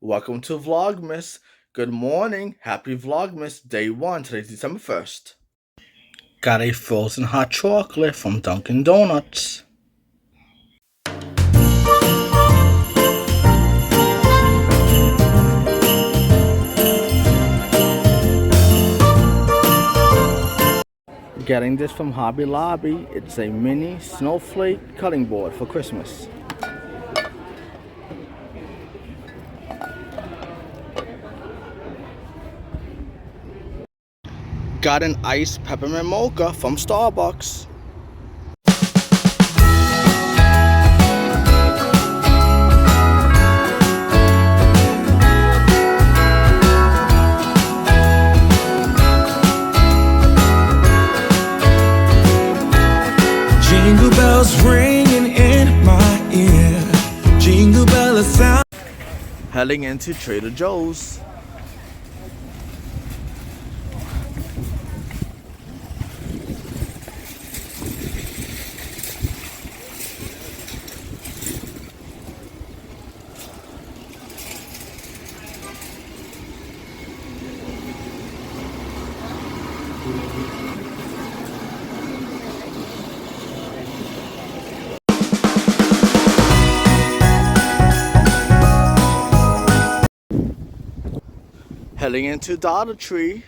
Welcome to Vlogmas. Good morning. Happy Vlogmas Day 1. Today's December 1st. Got a frozen hot chocolate from Dunkin' Donuts. Getting this from Hobby Lobby. It's a mini snowflake cutting board for Christmas. Got an iced peppermint mocha from Starbucks. Jingle bells ringing in my ear. Jingle bell sound. Heading into Trader Joe's. Heading into Dollar Tree.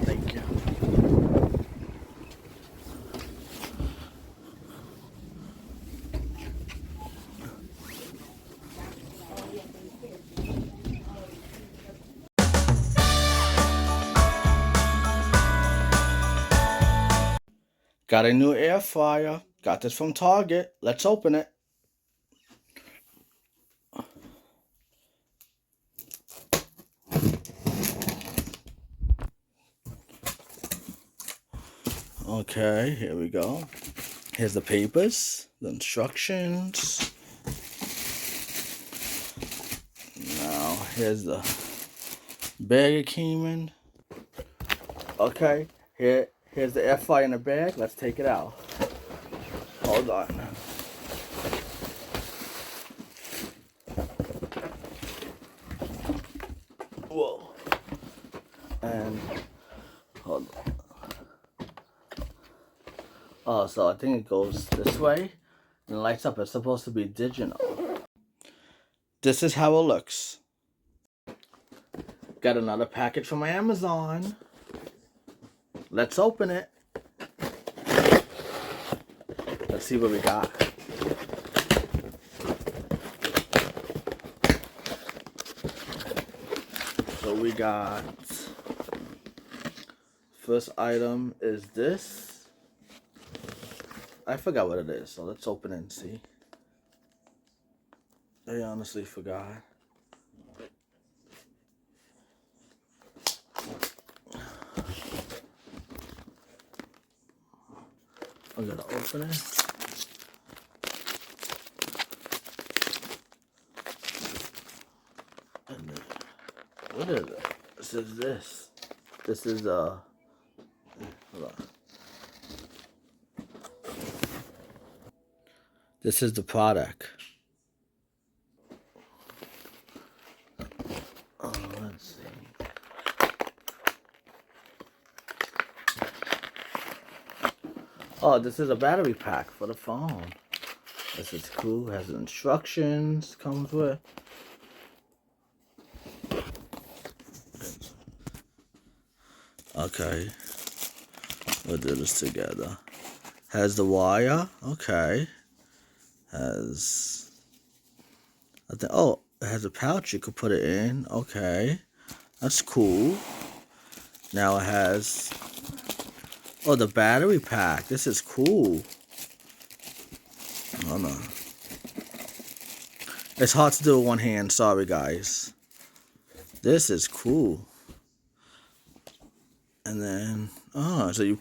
Thank you. Got a new air fryer. Got this from Target. Let's open it. Okay, here we go. Here's the papers, the instructions. Now, here's the bag it came in. Okay, here's the air fryer in the bag. Let's take it out. Hold on. Whoa. And hold on. Oh, so I think it goes this way and it lights up. It's supposed to be digital. This is how it looks. Got another package from Amazon. Let's open it. Let's see what we got. So we got, first item is this. I forgot what it is, so let's open it and see. I honestly forgot. I'm gonna open it. And then, what is it? This is this. This is hold on. This is the product. Oh, let's see. Oh, this is a battery pack for the phone. This is cool. Has instructions. Comes with. Okay. We'll do this together. Has the wire. Okay. Has, I think, oh, it has a pouch you could put it in. Okay, that's cool. Now it has, oh, the battery pack. This is cool. Oh no, it's hard to do with one hand. Sorry guys. This is cool. And then, oh, so you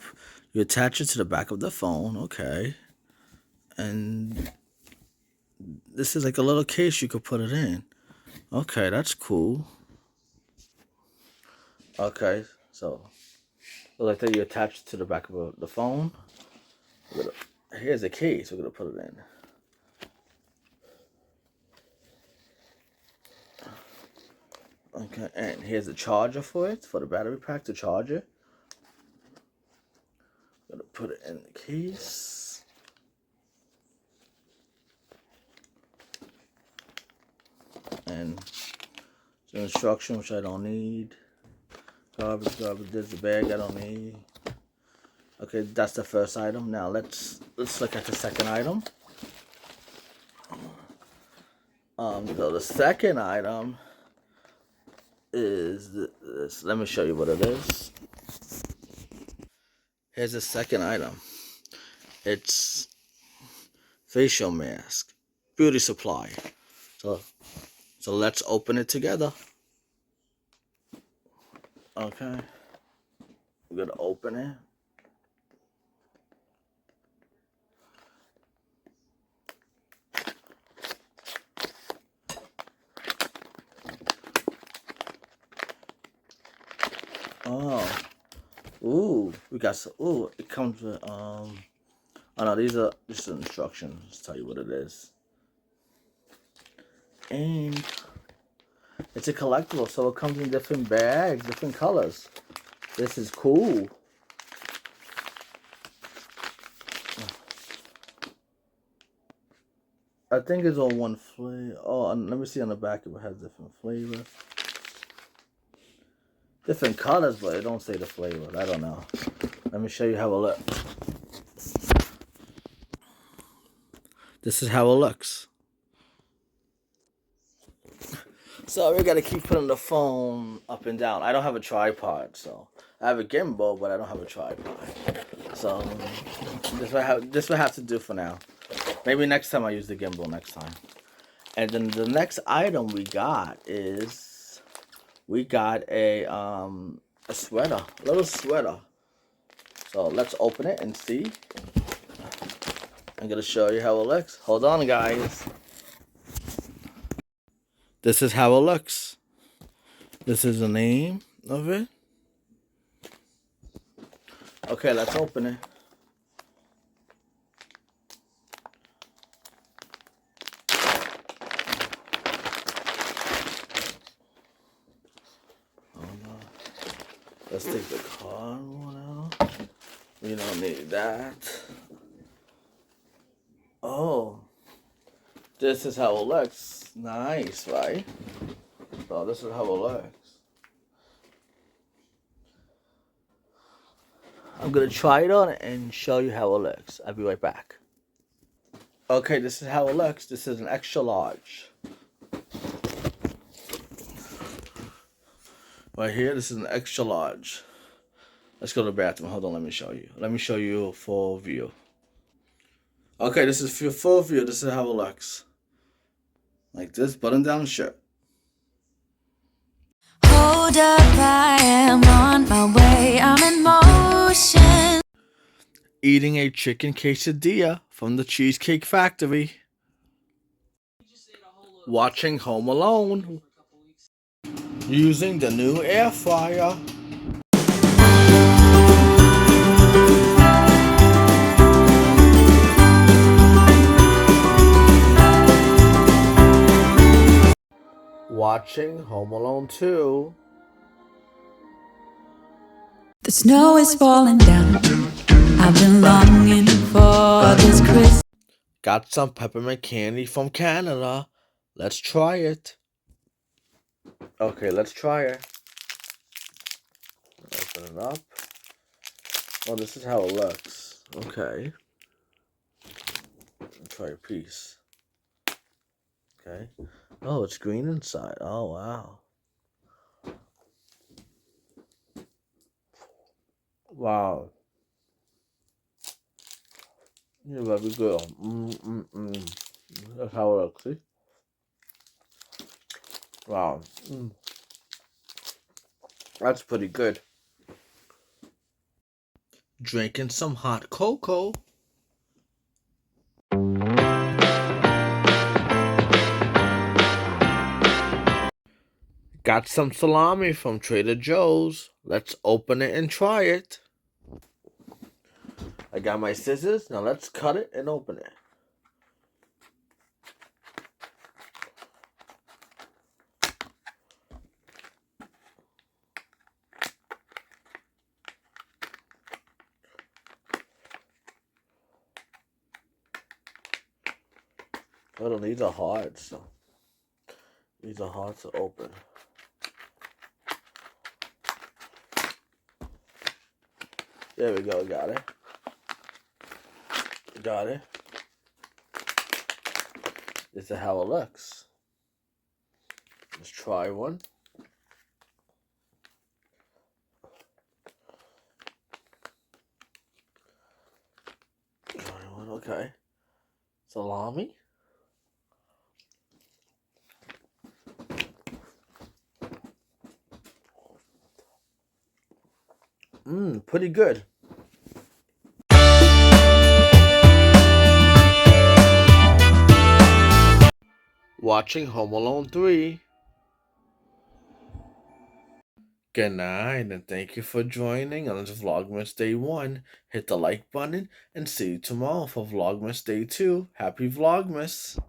attach it to the back of the phone. Okay, and this is like a little case you could put it in. Okay, that's cool. Okay, so like that you attach it to the back of the phone. Here's the case. We're gonna put it in. Okay, and here's the charger for it, for the battery pack to charge it. Gonna put it in the case. And the instruction, which I don't need. Garbage. There's the bag I don't need. Okay, that's the first item. Now let's look at the second item. So the second item is this. Let me show you what it is. Here's the second item. It's facial mask, beauty supply. So let's open it together. Okay, we're gonna open it. Oh, ooh, we got some. Ooh, it comes with oh no, these are just instructions. Let's tell you what it is. And it's a collectible, so it comes in different bags, different colors. This is cool. I think it's on one flavor. Oh, and let me see on the back if it has different flavors. Different colors, but it don't say the flavors. I don't know. Let me show you how it looks. This is how it looks. So we gotta keep putting the phone up and down. I don't have a tripod, so I have a gimbal, but I don't have a tripod. So this what I have to do for now. Maybe next time I use the gimbal next time. And then the next item we got is a sweater, a little sweater. So let's open it and see. I'm gonna show you how it looks. Hold on, guys. This is how it looks. This is the name of it. Okay, let's open it. Let's take the card one out. We don't need that. Oh, this is how it looks. Nice, right? So this is how it looks. I'm gonna try it on and show you how it looks. I'll be right back. Okay, this is how it looks. This is an extra large. Right here, this is an extra large. Let's go to the bathroom. Hold on, let me show you. Let me show you a full view. Okay, this is for full view. This is how it looks. Like this, button down shirt. Hold up, I am on my way. I'm in motion. Eating a chicken quesadilla from the Cheesecake Factory. Watching Home Alone. Using the new air fryer. Watching Home Alone 2. The snow is falling down. I've been longing for this Christmas. Got some peppermint candy from Canada. Let's try it. Okay, let's try it. Open it up. Oh, this is how it looks. Okay. Try a piece. Okay. Oh, it's green inside. Oh, wow. Wow. Yeah, very good. That's how it looks. See? Wow. That's pretty good. Drinking some hot cocoa. Got some salami from Trader Joe's. Let's open it and try it. I got my scissors. Now let's cut it and open it. Oh, these are hard, so these are hard to open. There we go, got it. Got it. This is how it looks. Let's try one. Try one, okay. Salami. Pretty good. Watching Home Alone 3. Good night, and thank you for joining on this Vlogmas Day 1. Hit the like button, and see you tomorrow for Vlogmas Day 2. Happy Vlogmas!